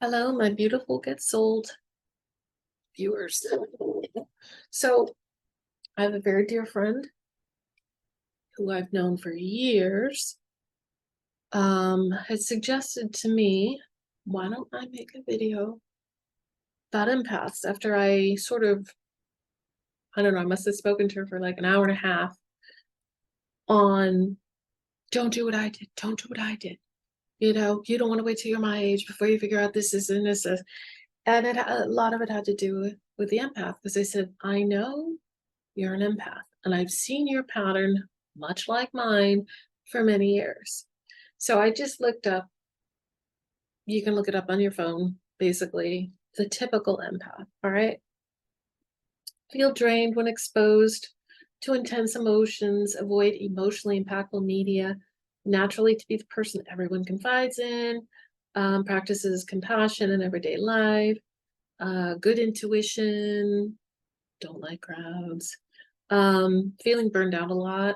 Hello, my beautiful Get Sold viewers. So, I have a very dear friend who I've known for years, has suggested to me, why don't I make a video about empaths after I don't know, I must have spoken to her for like an hour and a half on don't do what I did, don't do what I did. You don't want to wait till you're my age before you figure out this is and this is. And a lot of it had to do with the empath because I said, I know you're an empath, and I've seen your pattern, much like mine, for many years. So I just looked up, you can look it up on your phone, basically, the typical empath, all right? Feel drained when exposed to intense emotions, avoid emotionally impactful media, naturally to be the person everyone confides in, practices compassion in everyday life, good intuition, don't like crowds, feeling burned out a lot,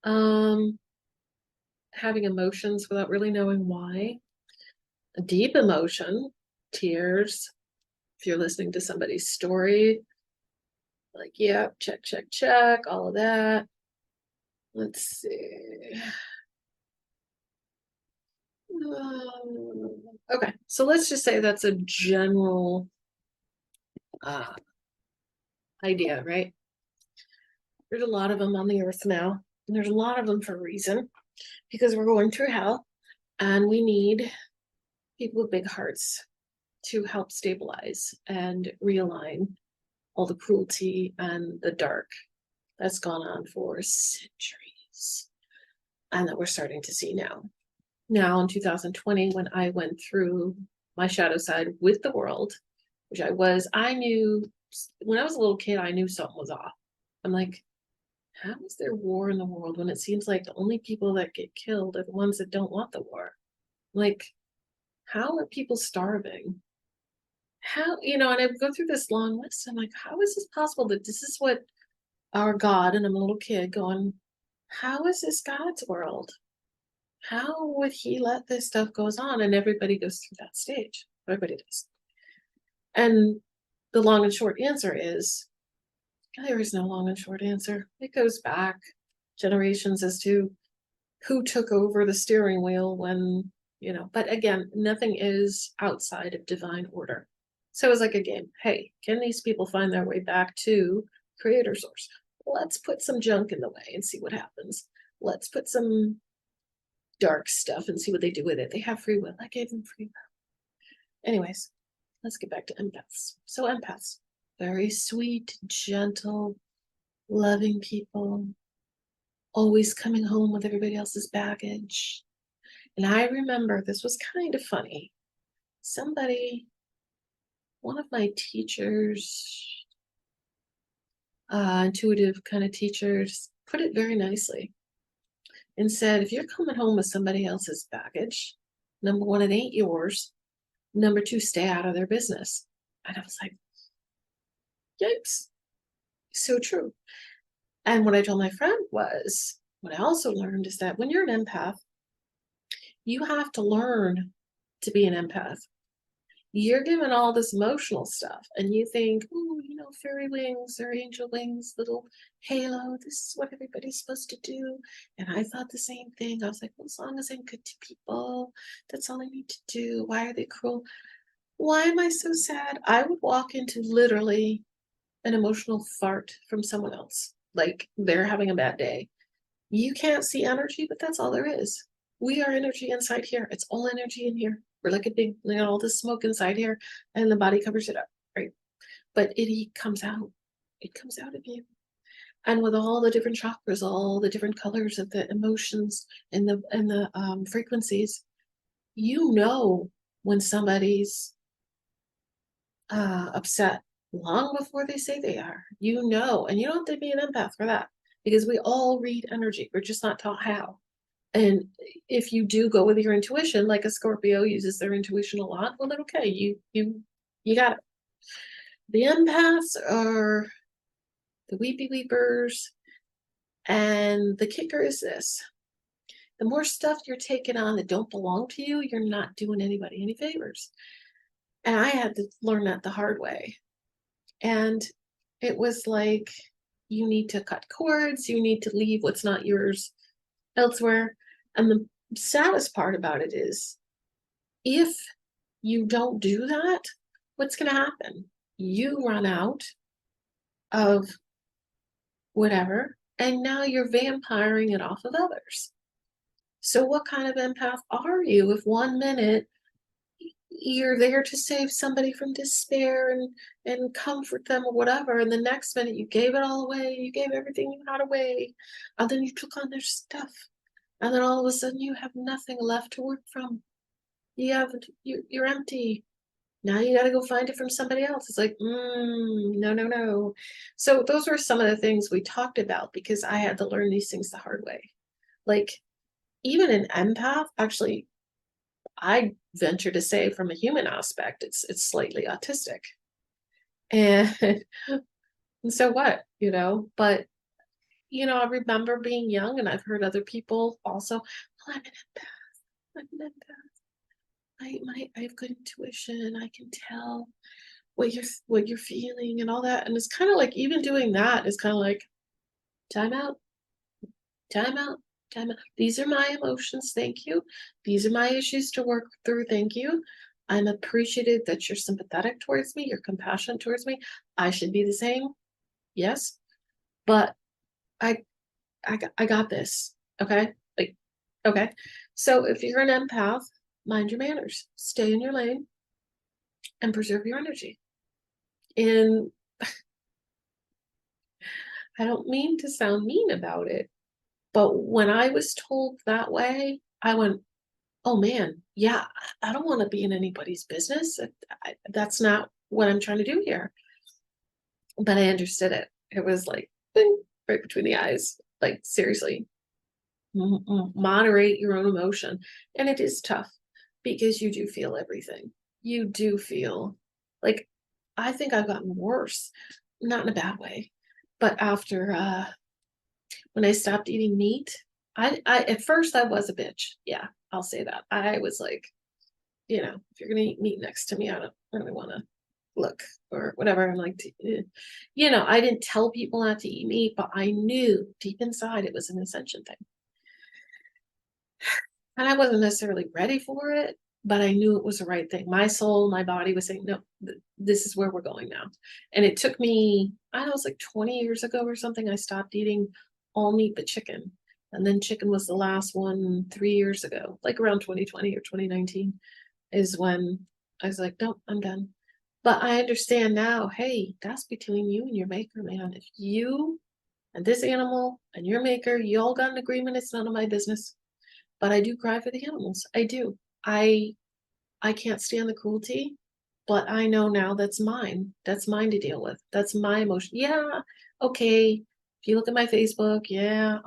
um, having emotions without really knowing why, a deep emotion, tears. If you're listening to somebody's story, like, yeah, check, check, check, all of that. Let's see. Okay, so let's just say that's a general uh, idea, right? There's a lot of them on the earth now, and there's a lot of them for a reason, because we're going through hell, and we need people with big hearts to help stabilize and realign all the cruelty and the dark that's gone on for centuries and that we're starting to see now. Now, in 2020, when I went through my shadow side with the world, which I knew when I was a little kid, I knew something was off. I'm like, how is there war in the world when it seems like the only people that get killed are the ones that don't want the war? Like, how are people starving? How, and I would go through this long list. I'm like, how is this possible that this is what our God, and I'm a little kid going, how is this God's world? How would he let this stuff goes on? And everybody goes through that stage. Everybody does. And the long and short answer is there is no long and short answer. It goes back generations as to who took over the steering wheel when, but again, nothing is outside of divine order. So it's like a game. Hey, can these people find their way back to creator source? Let's put some junk in the way and see what happens. Let's put some dark stuff and see what they do with it. They have free will. I gave them free will. Anyways, let's get back to empaths. So empaths, very sweet, gentle, loving people, always coming home with everybody else's baggage. And I remember this was kind of funny. One of my teachers, intuitive kind of teachers, put it very nicely and said, if you're coming home with somebody else's baggage, number one, it ain't yours. Number two, stay out of their business. And I was like, yikes, so true. And what I told my friend was, what I also learned is that when you're an empath, you have to learn to be an empath. You're given all this emotional stuff and you think, oh, fairy wings or angel wings, little halo, this is what everybody's supposed to do. And I thought the same thing. I was like, well, as long as I'm good to people, that's all I need to do. Why are they cruel? Why am I so sad? I would walk into literally an emotional fart from someone else, like they're having a bad day. You can't see energy, but that's all there is. We are energy inside here. It's all energy in here. We're like a big, all this smoke inside here, and the body covers it up, right? But it comes out. It comes out of you. And with all the different chakras, all the different colors of the emotions and the frequencies, when somebody's upset long before they say they are. And you don't have to be an empath for that because we all read energy. We're just not taught how. And if you do go with your intuition, like a Scorpio uses their intuition a lot, well, then okay, you got it. The empaths are the weepy weepers, and the kicker is this: The more stuff you're taking on that don't belong to you, you're not doing anybody any favors. And I had to learn that the hard way. And it was like, you need to cut cords, you need to leave what's not yours elsewhere. And the saddest part about it is, if you don't do that, what's going to happen? You run out of whatever, and now you're vampiring it off of others. So, what kind of empath are you if 1 minute you're there to save somebody from despair and comfort them or whatever, and the next minute you gave it all away, you gave everything you had away, and then you took on their stuff, and then all of a sudden you have nothing left to work from. You're empty. Now you got to go find it from somebody else. It's like, no, no, no. So those were some of the things we talked about, because I had to learn these things the hard way. Like, even an empath, actually, I venture to say from a human aspect, it's slightly autistic. And, and so what, But I remember being young, and I've heard other people also, well, I'm an empath. I'm an empath. I have good intuition. I can tell what you're feeling and all that. And it's kind of like, even doing that is kind of like, time out, time out, time out. These are my emotions. Thank you. These are my issues to work through. Thank you. I'm appreciative that you're sympathetic towards me. You're compassionate towards me. I should be the same. Yes. But I I got this. Okay. Like, okay. So if you're an empath, mind your manners. Stay in your lane and preserve your energy. And I don't mean to sound mean about it, but when I was told that way, I went, oh man, yeah, I don't want to be in anybody's business. That's not what I'm trying to do here. But I understood it. It was like, bing, right between the eyes. Like, seriously, moderate your own emotion. And it is tough, because you do feel everything. You do feel like, I think I've gotten worse, not in a bad way, but after when I stopped eating meat, I at first I was a bitch. Yeah, I'll say that. I was like, if you're gonna eat meat next to me, I don't really want to look or whatever. I'm like, I didn't tell people not to eat meat, but I knew deep inside it was an ascension thing. And I wasn't necessarily ready for it, but I knew it was the right thing. My soul, my body was saying, no, this is where we're going now. And it took me, I don't know, it was like 20 years ago or something, I stopped eating all meat but chicken. And then chicken was the last one 3 years ago, like around 2020 or 2019 is when I was like, nope, I'm done. But I understand now, hey, that's between you and your maker, man. If you and this animal and your maker, you all got an agreement, it's none of my business. But I do cry for the animals. I do. I can't stand the cruelty, but I know now that's mine. That's mine to deal with. That's my emotion. Yeah, okay. If you look at my Facebook, yeah,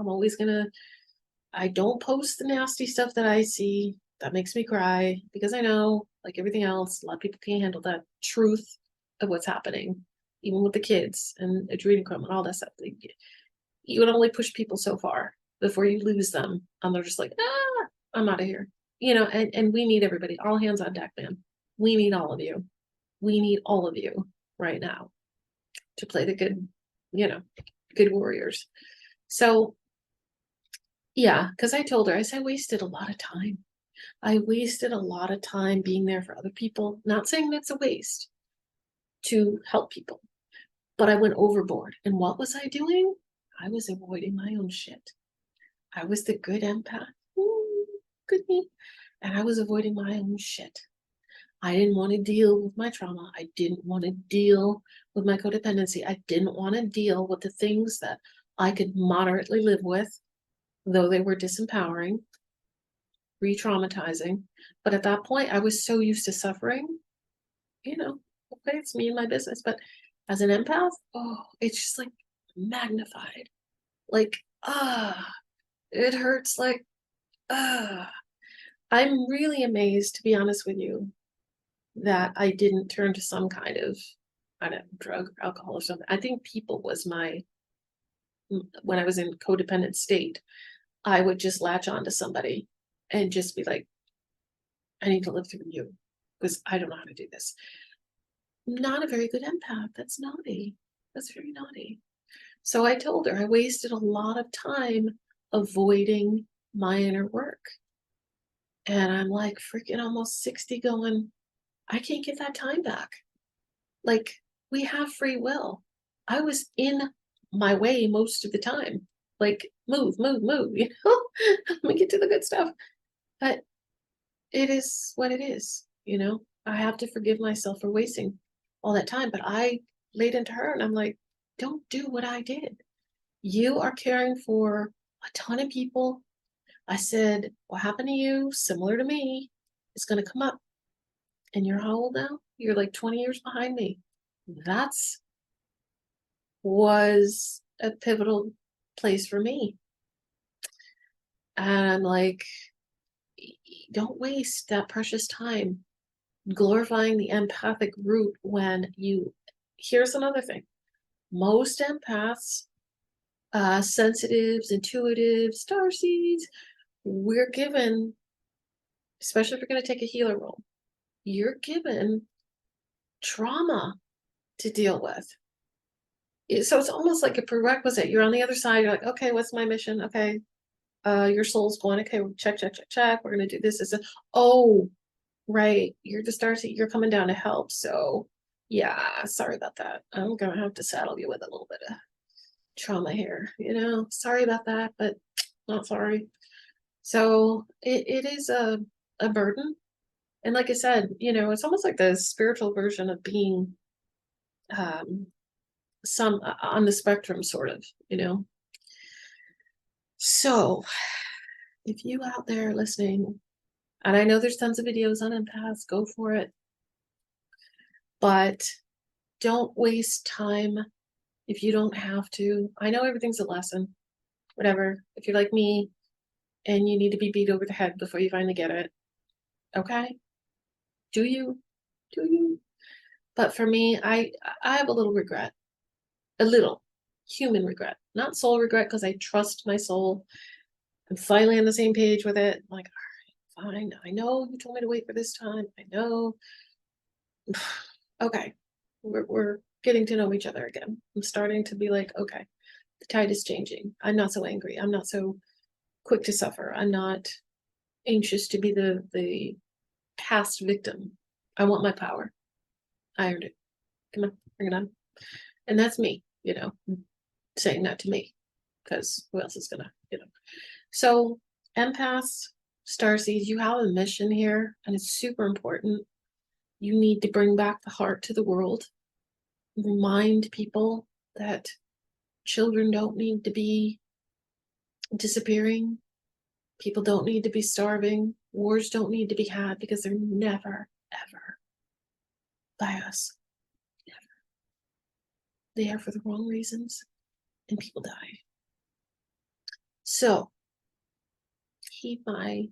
I don't post the nasty stuff that I see. That makes me cry, because I know, like everything else, a lot of people can't handle that truth of what's happening, even with the kids and adrenochrome and all that stuff. You would only push people so far before you lose them, and they're just like, I'm out of here. And we need everybody, all hands on deck, man. We need all of you. We need all of you right now to play the good warriors. So yeah, because I told her, I said, I wasted a lot of time. I wasted a lot of time being there for other people. Not saying that's a waste to help people, but I went overboard. And what was I doing? I was avoiding my own shit. I was the good empath. Ooh, good me. And I was avoiding my own shit. I didn't want to deal with my trauma. I didn't want to deal with my codependency. I didn't want to deal with the things that I could moderately live with, though they were disempowering, re-traumatizing. But at that point, I was so used to suffering, okay, it's me and my business. But as an empath, oh, it's just like magnified. Like, it hurts like, I'm really amazed, to be honest with you, that I didn't turn to some kind of, I don't know, drug or alcohol or something. I think people was when I was in codependent state, I would just latch on to somebody and just be like, I need to live through you because I don't know how to do this. Not a very good empath. That's naughty. That's very naughty. So I told her I wasted a lot of time avoiding my inner work. And I'm like freaking almost 60 going, I can't get that time back. Like, we have free will. I was in my way most of the time. Like, move, move, move, Let me get to the good stuff. But it is what it is. I have to forgive myself for wasting all that time. But I laid into her and I'm like, don't do what I did. You are caring for a ton of people. I said, what happened to you, similar to me, is going to come up. And you're how old now? You're like 20 years behind me. That's was a pivotal place for me. And I'm like, don't waste that precious time glorifying the empathic root when here's another thing. Most empaths, sensitives, intuitives, starseeds, we're given, especially if you're going to take a healer role, you're given trauma to deal with. So it's almost like a prerequisite. You're on the other side. You're like, okay, what's my mission? Okay, your soul's going. Okay, check, check, check, check. We're gonna do this. Oh, right. You're the starseed. You're coming down to help. So, yeah, sorry about that. I'm gonna have to saddle you with a little bit of trauma here. Sorry about that, but not sorry. So it is a burden. And like I said, it's almost like the spiritual version of being um some on the spectrum, sort of. So if you out there listening, and I know there's tons of videos on empaths, go for it, but don't waste time if you don't have to. I know everything's a lesson, whatever. If you're like me and you need to be beat over the head before you finally get it, okay, do you but for me, I have a little regret, a little human regret, not soul regret, because I trust my soul. I'm finally on the same page with it. I'm like, all right, fine. I know you told me to wait for this time. I know. Okay. We're getting to know each other again. I'm starting to be like, okay, the tide is changing. I'm not so angry. I'm not so quick to suffer. I'm not anxious to be the past victim. I want my power. I earned it. Come on, bring it on. And that's me, saying that to me. Because who else is gonna. So empaths, starseeds, you have a mission here, and it's super important. You need to bring back the heart to the world. Remind people that children don't need to be disappearing. People don't need to be starving. Wars don't need to be had because they're never, ever by us. Never. They are for the wrong reasons, and people die. So, heed my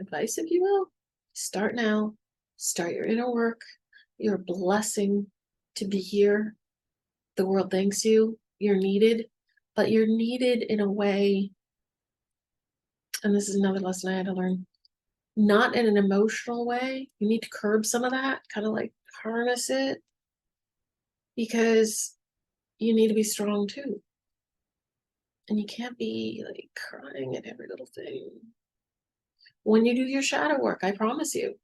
advice, if you will. Start now. Start your inner work. You're a blessing to be here. The world thanks you. You're needed, but you're needed in a way, and this is another lesson I had to learn, not in an emotional way. You need to curb some of that, kind of like harness it, because you need to be strong too. And you can't be like crying at every little thing. When you do your shadow work, I promise you,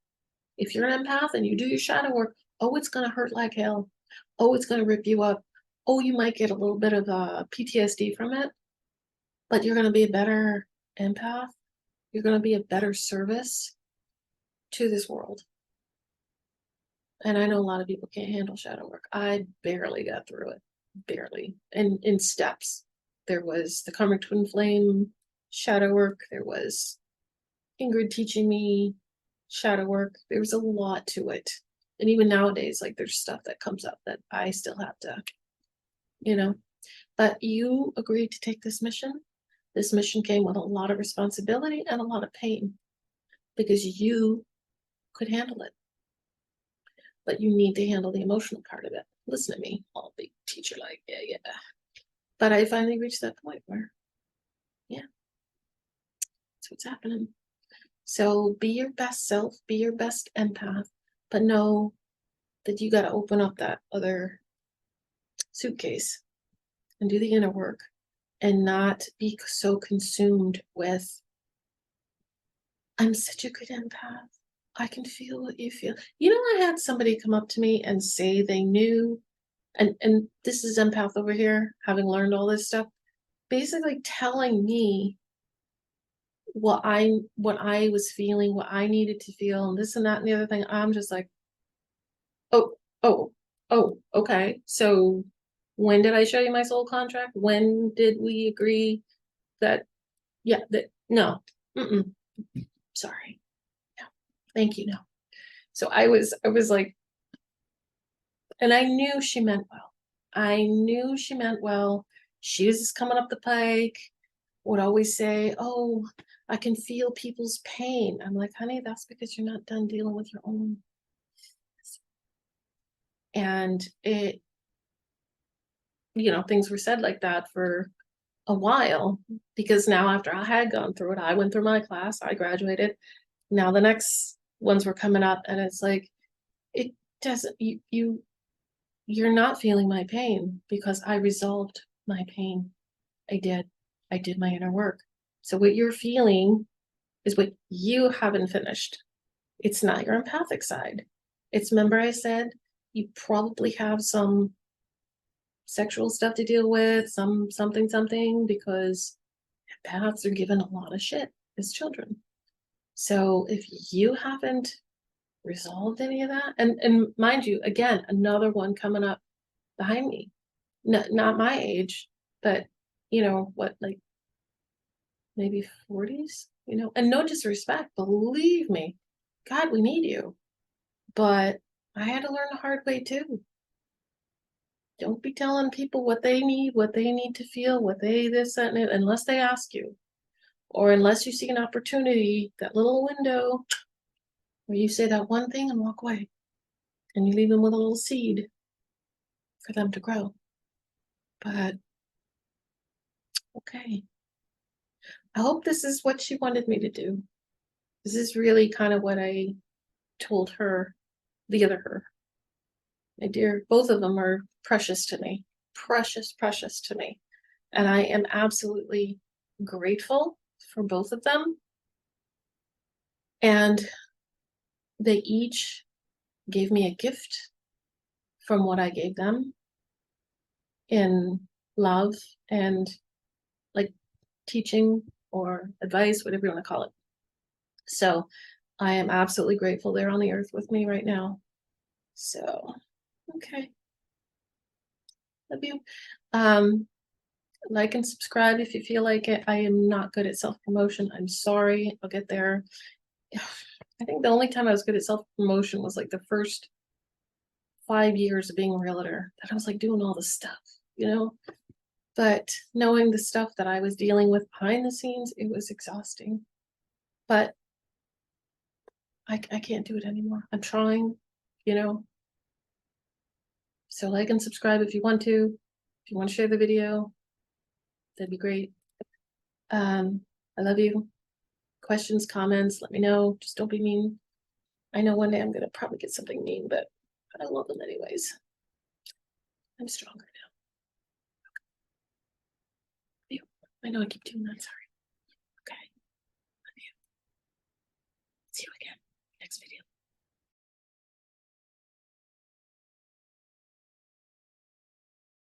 if you're an empath and you do your shadow work, oh, it's going to hurt like hell. Oh, it's going to rip you up. Oh, you might get a little bit of PTSD from it, but you're going to be a better empath. You're going to be a better service to this world. And I know a lot of people can't handle shadow work. I barely got through it, barely. And in steps, there was the karmic twin flame shadow work. There was Ingrid teaching me shadow work. There was a lot to it. And even nowadays, like there's stuff that comes up that I still have to. But you agreed to take this mission. This mission came with a lot of responsibility and a lot of pain because you could handle it. But you need to handle the emotional part of it. Listen to me, all big teacher, like, yeah. But I finally reached that point where, yeah, That's what's happening. So be your best self, be your best empath, but know that you got to open up that other suitcase and do the inner work and not be so consumed with, I'm such a good empath. I can feel what you feel. You know, I had somebody come up to me and say they knew, and this is empath over here, having learned all this stuff, basically telling me what I was feeling, what I needed to feel, and this and that and the other thing. I'm just like, oh, oh, oh, okay. So when did I show you my soul contract? When did we agree that, yeah, that, no, mm-mm, sorry, no, thank you, no. So I was like, and I knew she meant well. I knew she meant well. She was just coming up the pike, would always say, oh, I can feel people's pain. I'm like, honey, that's because you're not done dealing with your own. And it, things were said like that for a while, because now after I had gone through it, I went through my class, I graduated. Now the next ones were coming up, and it's like, it doesn't, you're not feeling my pain because I resolved my pain. I did. I did my inner work. So what you're feeling is what you haven't finished. It's not your empathic side. It's, remember I said, you probably have some sexual stuff to deal with, something, because empaths are given a lot of shit as children. So if you haven't resolved any of that, and mind you, again, another one coming up behind me, not my age, but what, like maybe 40s, and no disrespect, believe me, God, we need you. But I had to learn the hard way too. Don't be telling people what they need to feel, what they this, that, and it, unless they ask you, or unless you see an opportunity, that little window where you say that one thing and walk away, and you leave them with a little seed for them to grow. But okay, I hope this is what she wanted me to do. This is really kind of what I told her, the other her. My dear, both of them are precious to me, precious to me. And I am absolutely grateful for both of them. And they each gave me a gift from what I gave them in love and, like, teaching or advice, whatever you want to call it. So I am absolutely grateful they're on the earth with me right now. So, okay. Love you. Like and subscribe if you feel like it. I am not good at self-promotion. I'm sorry. I'll get there. I think the only time I was good at self-promotion was like the first 5 years of being a realtor, that I was like doing all this stuff, but knowing the stuff that I was dealing with behind the scenes, it was exhausting. But I can't do it anymore. I'm trying, so like and subscribe if you want to. If you want to share the video, that'd be great. I love you. Questions, comments, let me know. Just don't be mean. I know one day I'm gonna probably get something mean, but I love them anyways. I'm stronger now. Okay. I know I keep doing that, sorry. Okay. Love you. See you again next video.